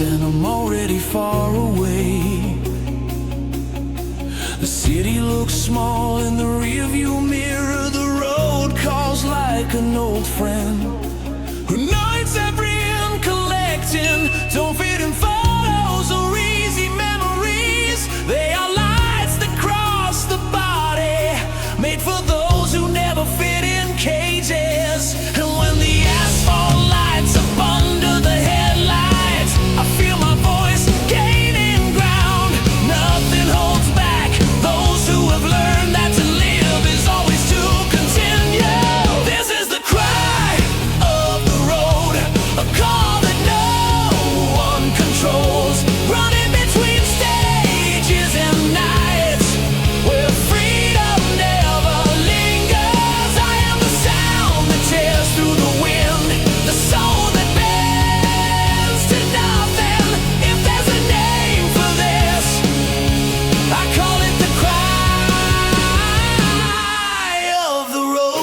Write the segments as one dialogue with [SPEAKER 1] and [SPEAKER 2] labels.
[SPEAKER 1] And I'm already far away. The city looks small in the rearview mirror. The road calls like an old friend who nights every end collecting. Don't fit in photos or easy memories. They are lights that cross the body, made for those who never fit in cages. And when the asphalt lights up under the headlights, I feel my voice gaining ground. Nothing holds back those who have learned that to live is always to continue. This is the cry of the road, a call that no one controls, running between stages and nights where freedom never lingers. I am the sound that tears through the wind, the soul that bends to nothing. If there's a name for this, I call it the cry of the road.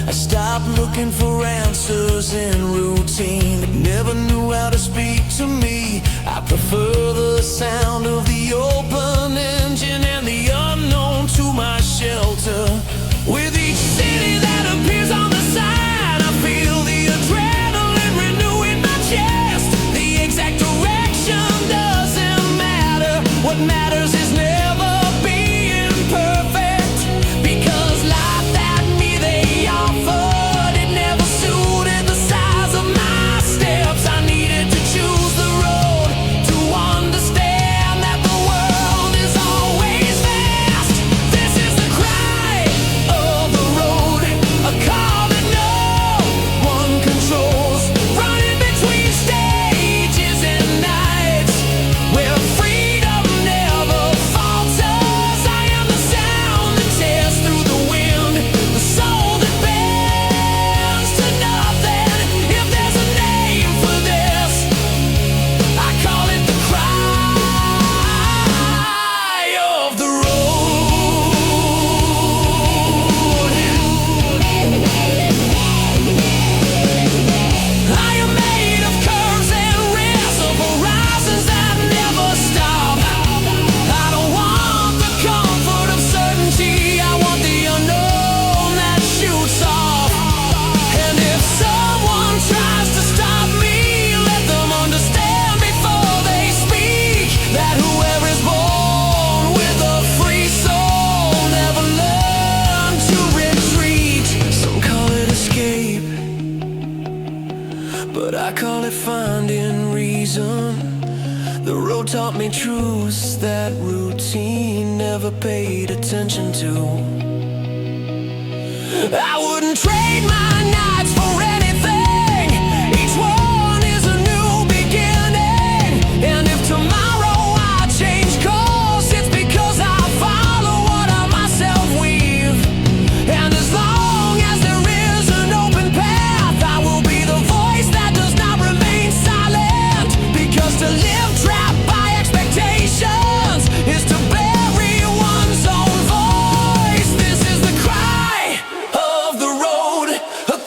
[SPEAKER 1] I stopped looking for answers in routine. Never knew how to speak to me. I prefer the sound of the open engine and the unknown to my shelter. With each city that appears on the sign, I feel the adrenaline renewing my chest. The exact direction doesn't matter. What matters is never being perfect, because life that me they offered, it never suited the size of my steps. I needed to choose the road to understand that the world is always fast. This is the cry of the road, a call that no one controls, running between stages and nights where freedom never falters. I am the sound that tears through the wind, the soul that bends to nothing. If there's a name for this, I call it the cry of the road. I am made of curves and rifts, of horizons that never stop. I don't want the comfort of certainty, I want the unknown that shoots off. And if someone tries to stop me, let them understand before they speak that whoever is born with a free soul never learned to retreat. Some call it escape, but I call it finding reason. The road taught me truths that routine never paid attention to. I wouldn't trade my nights for anything. Each one is a new beginning. And if tomorrow I change course, it's because I follow what I myself weave. And as long as there is an open path, I will be the voice that does not remain silent. Because to live trapped by expectations is to bury one's own voice. This is the cry of the road, a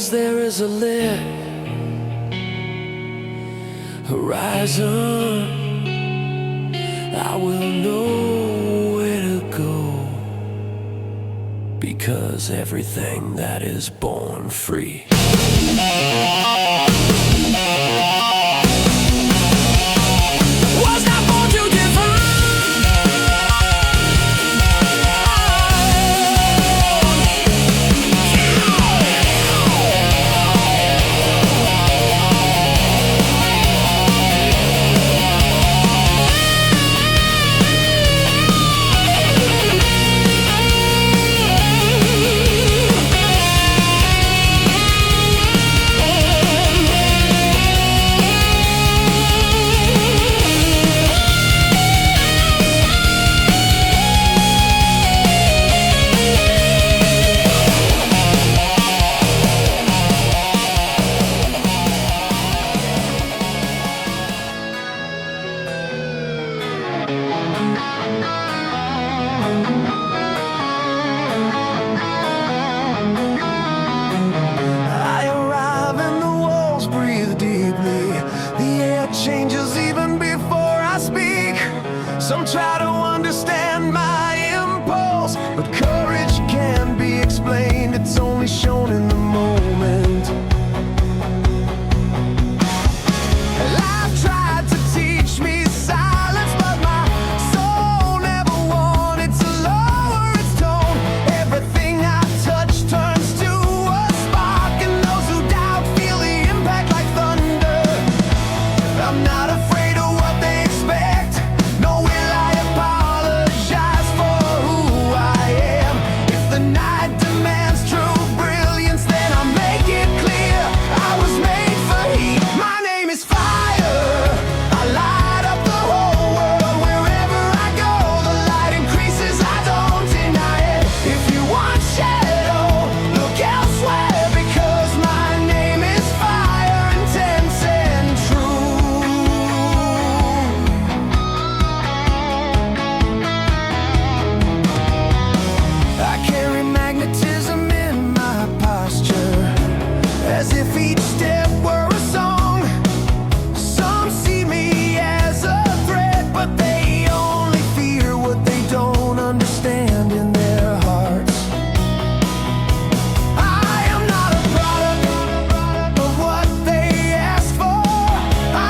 [SPEAKER 1] as there is a lit horizon, I will know where to go, because everything that is born free was not born to define. I arrive and the walls breathe deeply. The air changes even before I speak. Some try to understand my impulse, but courage can't be explained. It's only shown in the moment. Life tried to teach me silence, but my soul never wanted to lower its tone. Everything I touch turns to a spark, and those who doubt feel the impact like thunder. I'm not afraid of what they expect, nor will I apologize for who I am. If the night demands true brilliance, then I'll make it clear I was made for heat. My name is fire. I light up the whole world. Wherever I go, the light increases. I don't deny it. If you want shadow, look elsewhere, because my name is fire, intense and true. I carry magnetism in my posture, as if each step were a song. Some see me as a threat, but they only fear what they don't understand in their hearts. I am not a product of what they ask for.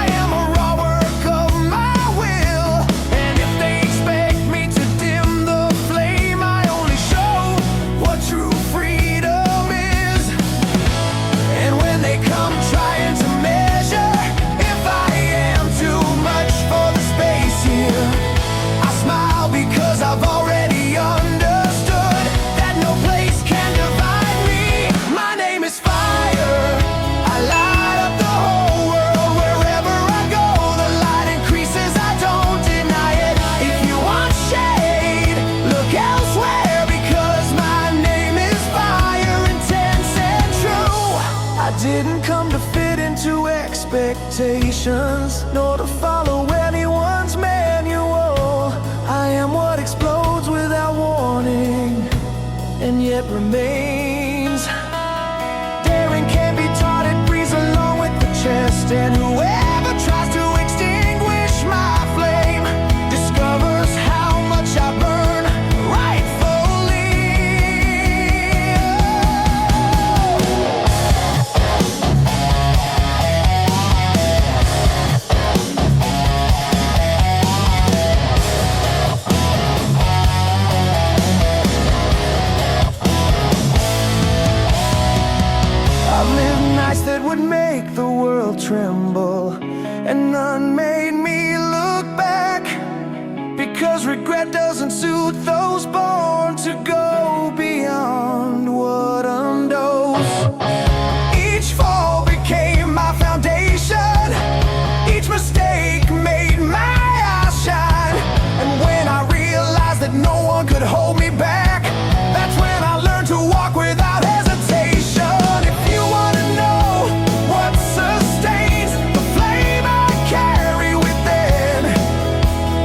[SPEAKER 1] I am a raw work of my will, and if they expect me to dim the flame, I only show what true freedom is. And when they come trying to measure if I am too much for the space here, I smile, because I've already understood that no place can divide me. My name is fire. I light up the whole world. Wherever I go, the light increases. I don't deny it. If you want shade, look elsewhere, because my name is fire, intense and true. I didn't come to fit into expectations, nor to follow anyone's manual. I am what explodes without warning, and yet remains. Daring can't be taught, it breathes along with the chest, and whoever tries to extinguish my flame discovers how much I burn rightfully. I've lived nights that would make the world tremble, and none made me look back, because regret doesn't suit those born to go beyond what unknows. Each fall became my foundation. Each mistake made my eyes shine. And when I realized that no one could hold me back, that's when I learned to walk without hesitation. If you want to know what sustains the flame I carry within,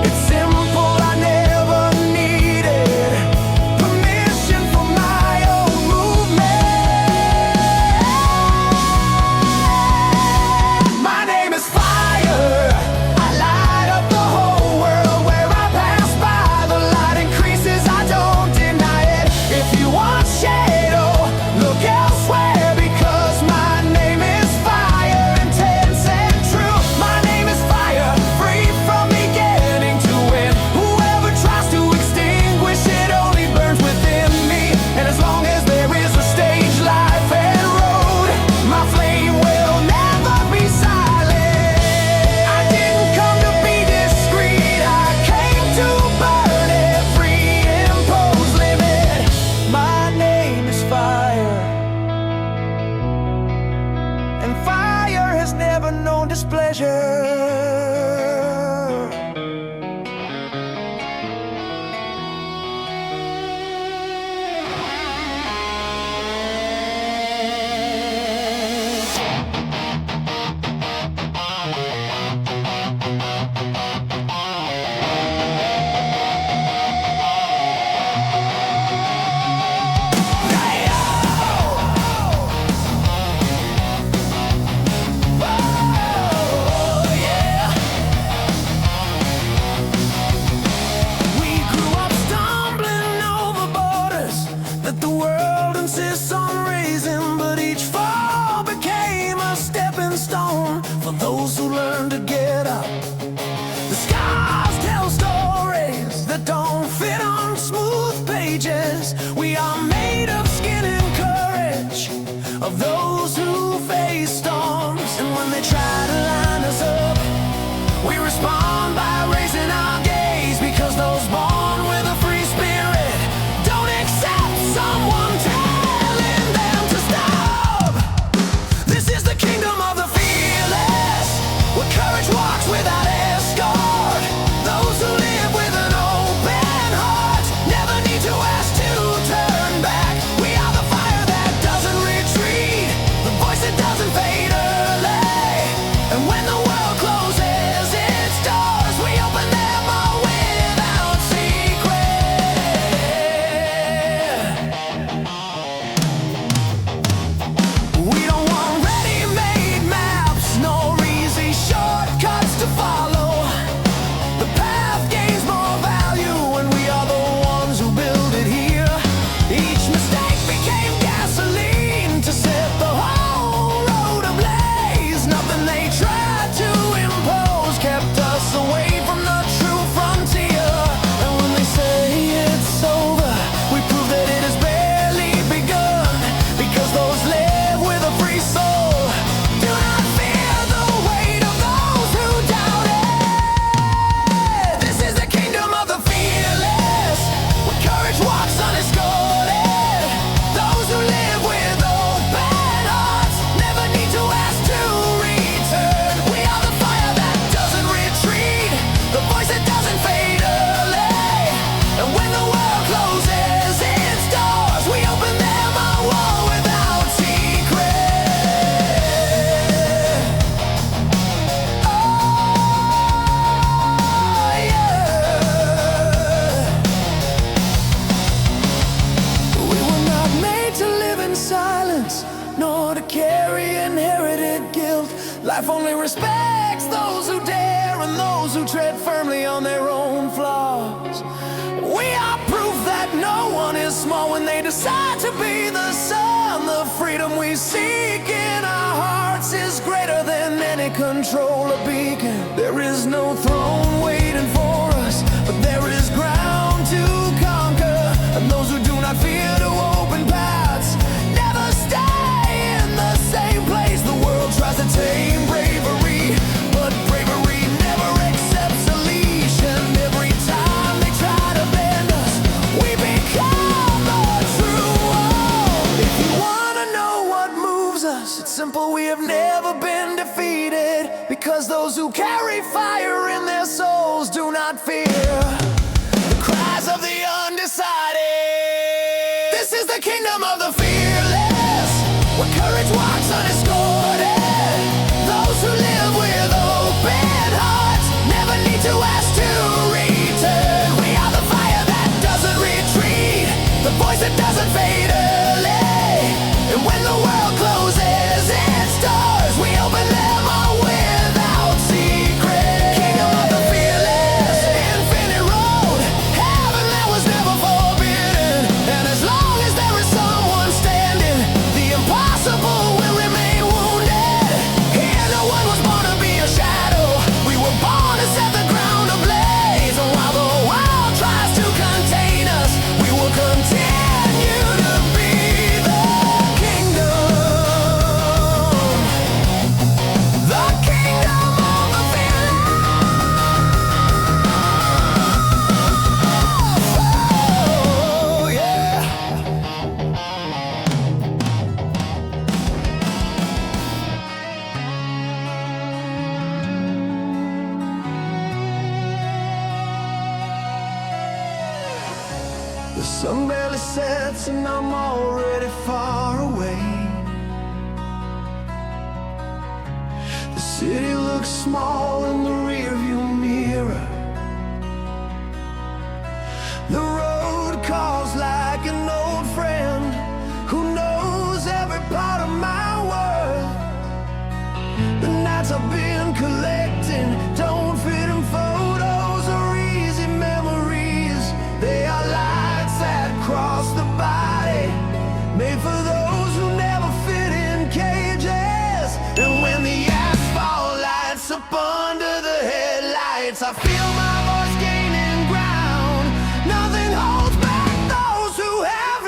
[SPEAKER 1] it's simple. I never needed permission for my own movement. of those who face storms. And when they try to line us up, we respond by raising our gaze, because those born with a free spirit don't accept someone telling them to stop. This is the kingdom of the fearless, where courage walks without escort. Those who live with an open heart never need to ask to turn back. We are the fire that doesn't retreat, the voice that doesn't fade early. And when the world closes its doors, we open them all without secret. We don't want ready-made maps, nor easy shortcuts to follow. The path gains more value when we are the ones who build it here. Each mistake became gasoline to set the whole road ablaze. Nothing they tried to impose kept us away from the true frontier. And when they say it's over, we prove that it has barely begun, because those live with a free soul do not fear the weight of those who doubt it. This is the kingdom of the fearless, where courage walks unescorted. Those who live with open hearts never need to ask to return. We are the fire that doesn't retreat, the voice that doesn't fade early. And when the world closes its doors, we open them all without secret. Oh yeah. We were not made to live in silence, nor to carry inherited guilt. Life only respects those who dare, and those who tread firmly on their own flaws. We are proof that no one is small when they decide to be the sun. The freedom we seek in our hearts is greater than any control or beacon. There is no throne waiting for us, but there is ground to conquer. And those who do not fear to open paths never stay in the same place. The world tries to tame bravery, but bravery never accepts a leash. And every time they try to bend us, we become the true one. If you wanna know what moves us, it's simple: we have never been defeated, because those who carry fire in their souls do not fear the cries of the undecided. This is the kingdom of the fearless, where courage walks unescorted. Those who live with open hearts never need to ask to return. We are the fire that doesn't retreat, the voice that doesn't fade early. And when the world closes its doors, we open them all without secret. Kingdom of the fearless, infinite road, heaven that was never forbidden. And as long as there is someone standing, the impossible will remain wounded. Here no one was born to be a shadow, we were born to set the ground ablaze. And while the world tries to contain us, we will continue to be the kingdom. The kingdom of the fearless. Oh yeah. The sun barely sets and I'm already far away. The city looks small in the rearview mirror. The road calls like an old friend who knows every part of my world. The nights I've been collecting don't fit in photos or easy memories. They are lights that cross the body, made for those who never fit in cages. And when the asphalt lights up under the headlights, I feel my voice gaining ground. Nothing holds back those who have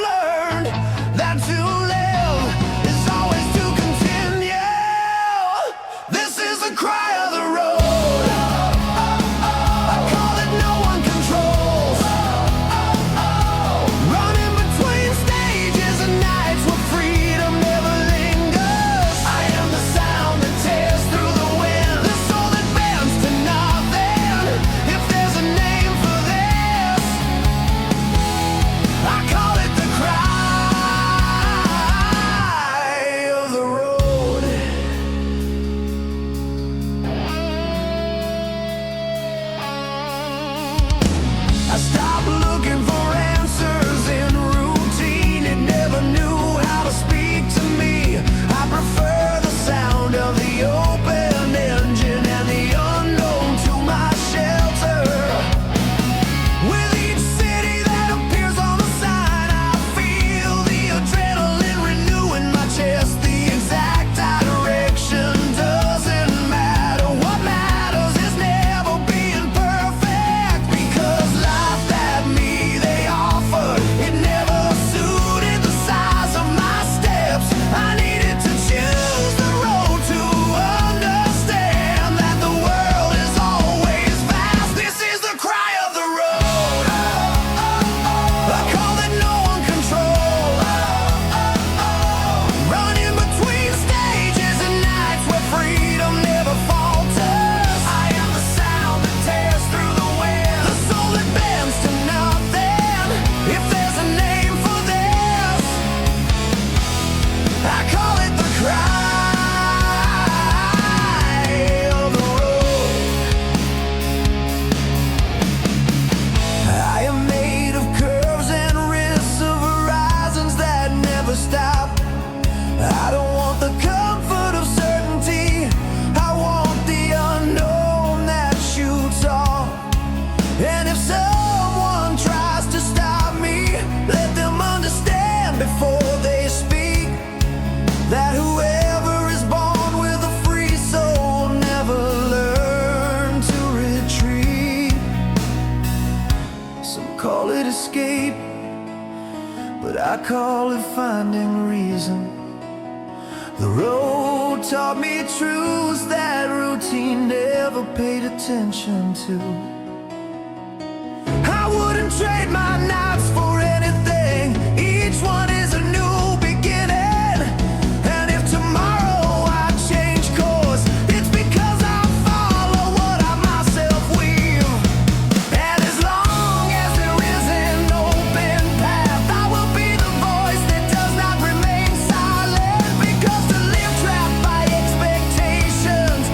[SPEAKER 1] it escape, but I call it finding reason. The road taught me truths that routine never paid attention to. I wouldn't trade my nights for anything. Each one is a new beginning. And if tomorrow I change course, it's because I follow what I myself weave. And as long as there is an open path, I will be the voice that does not remain silent. Because to live trapped by expectations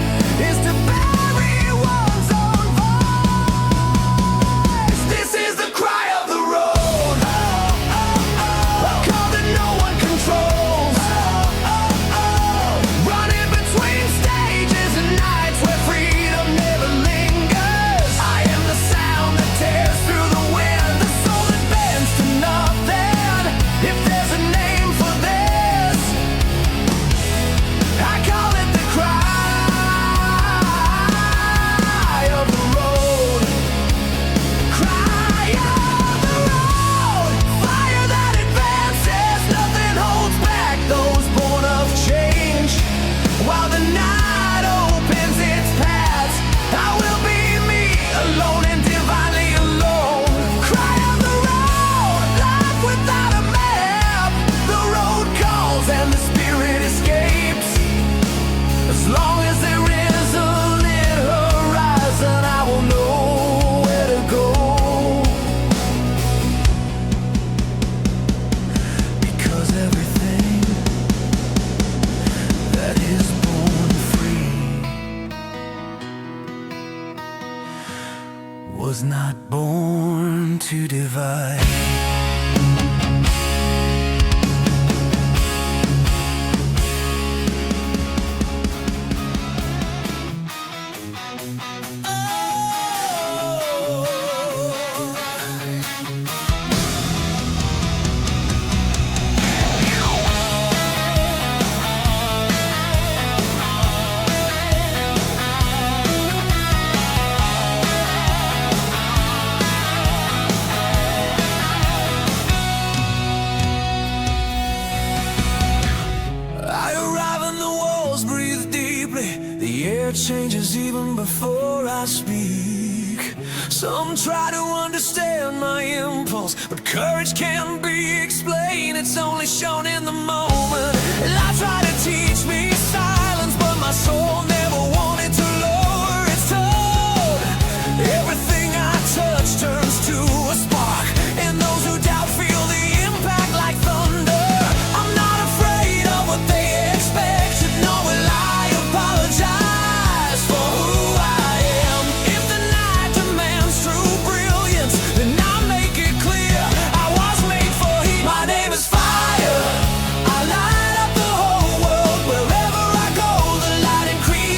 [SPEAKER 1] is to bury one's own voice. This is the cry of the road, a call that no one controls. Running between stages and nights where freedom never lingers. I am the sound that tears through the wind, the soul that bends to nothing. If there's a name for this, I call it the cry of the road. Cry of the road, fire that advances, nothing holds back those born of change. While the night opens its paths, I will be me, alone and divinely alone. Cry of the road, life without a map. The road calls and the spirit escapes. As long as there is a lit horizon, I will know where to go. Because everything that is born free was not born to divide. I arrive and the walls breathe deeply. The air changes even before I speak. Some try to understand my impulse, but courage can't be explained. It's only shown in the moment. And I try to teach me silence, but my soul never wanted to lower its tone. Everything I touch turns to a spark, and those who doubt feel the impact like thunder. I'm not afraid of what they expect. Should know will I apologize for who I am. If the night demands true brilliance, then I make it clear I was made for heat. My name is fire. I light up the whole world. Wherever I go, the light increases.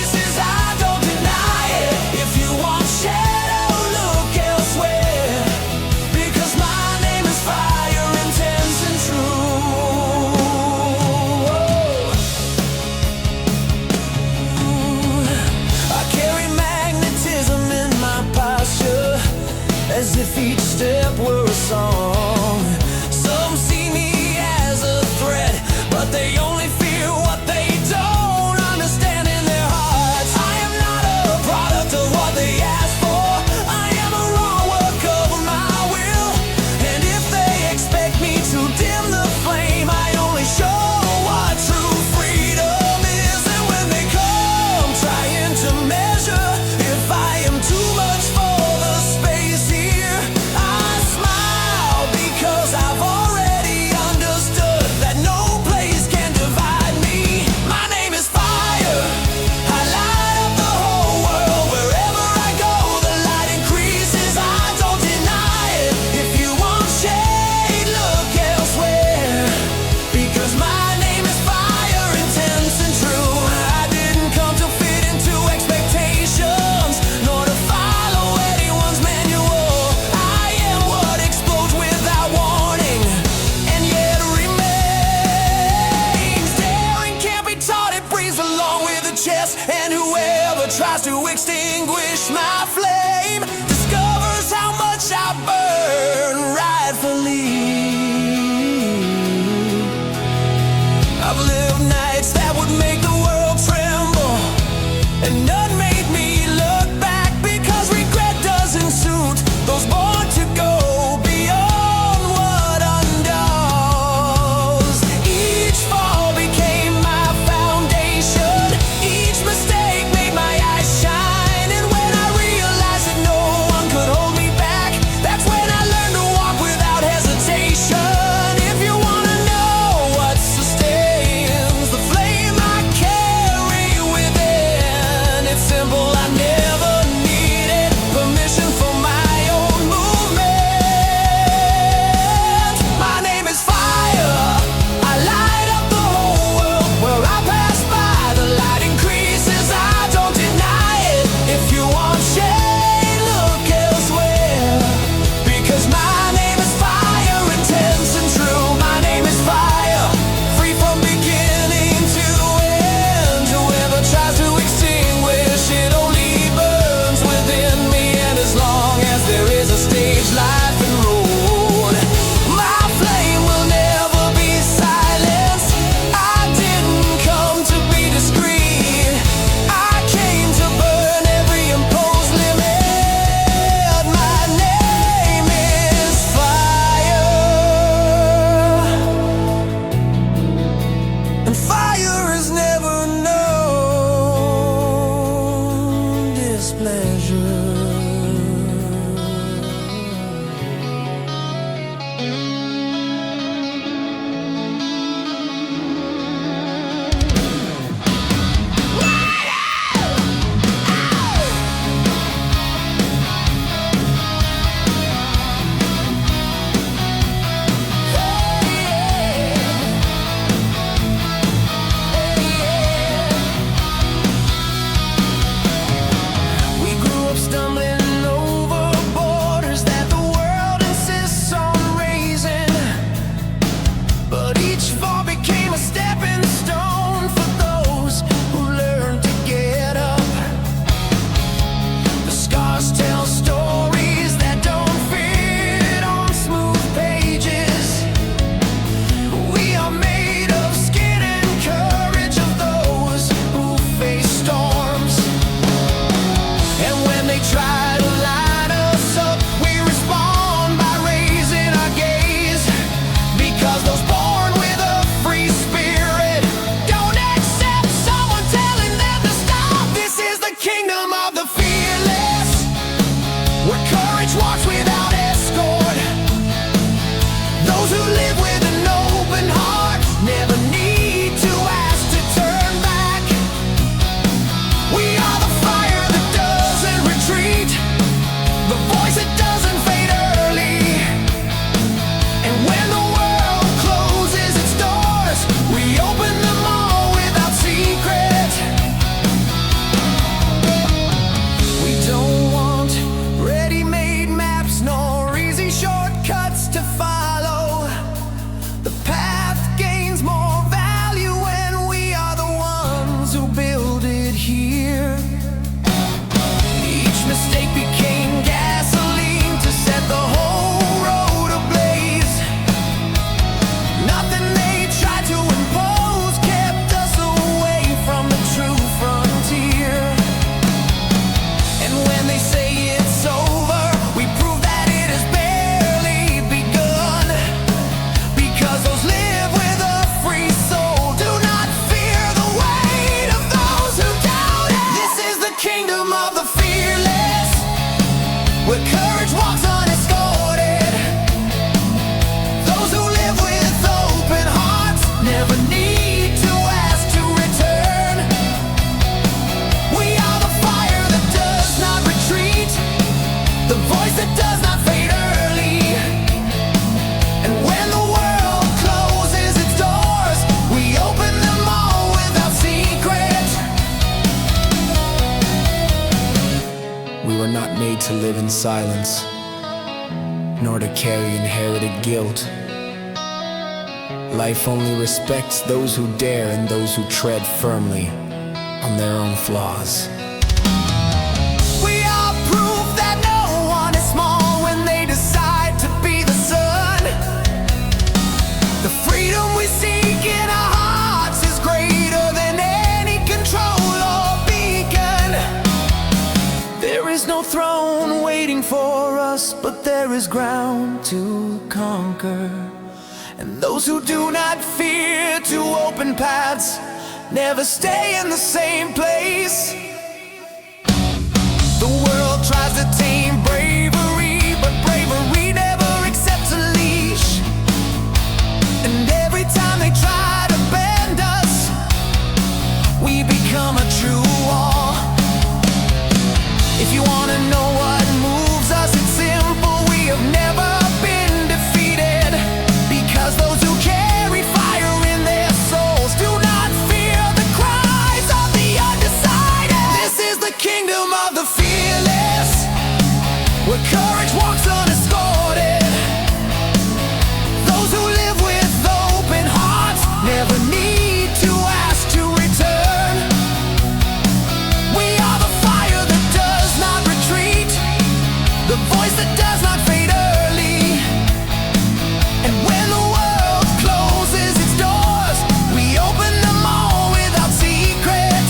[SPEAKER 2] in silence, nor to carry inherited guilt. Life only respects those who dare and those who tread firmly on their own flaws.
[SPEAKER 1] We are proof that no one is small when they decide to be the sun. The freedom we seek in our hearts is greater than any control or beacon. There is no throne waiting for us, but there is ground to conquer. And those who do not fear to open paths never stay in the same place. The world tries to tame bravery, but bravery never accepts a leash. And every time they try to bend us, we become a true wall. If you want to know what moves us, it's simple. We have never been defeated, because those who carry fire in their souls do not fear the cries of the undecided. This is the kingdom of the fearless, where courage walks unescorted. Those who live with open hearts never need to ask to return. We are the fire that does not retreat, the voice that does not fade early. And when the world closes its doors, we open them all without secret.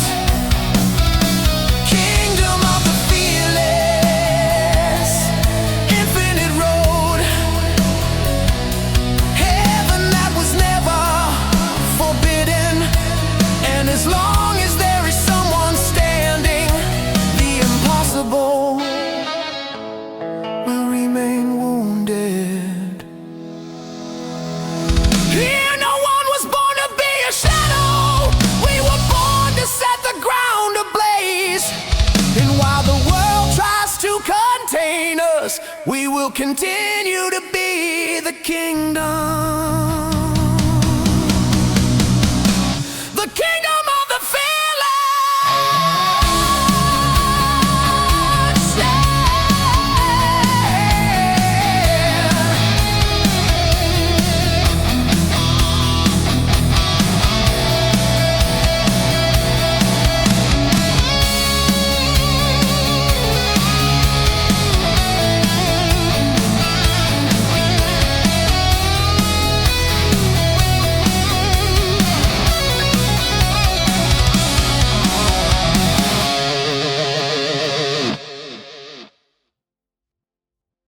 [SPEAKER 1] Kingdom of the fearless, infinite road, heaven that was never forbidden. And as long as there is someone standing, the impossible will remain wounded. Here no one was born to be a shadow. We were born to set the ground ablaze. And while the world tries to contain us, we will continue to be the kingdom.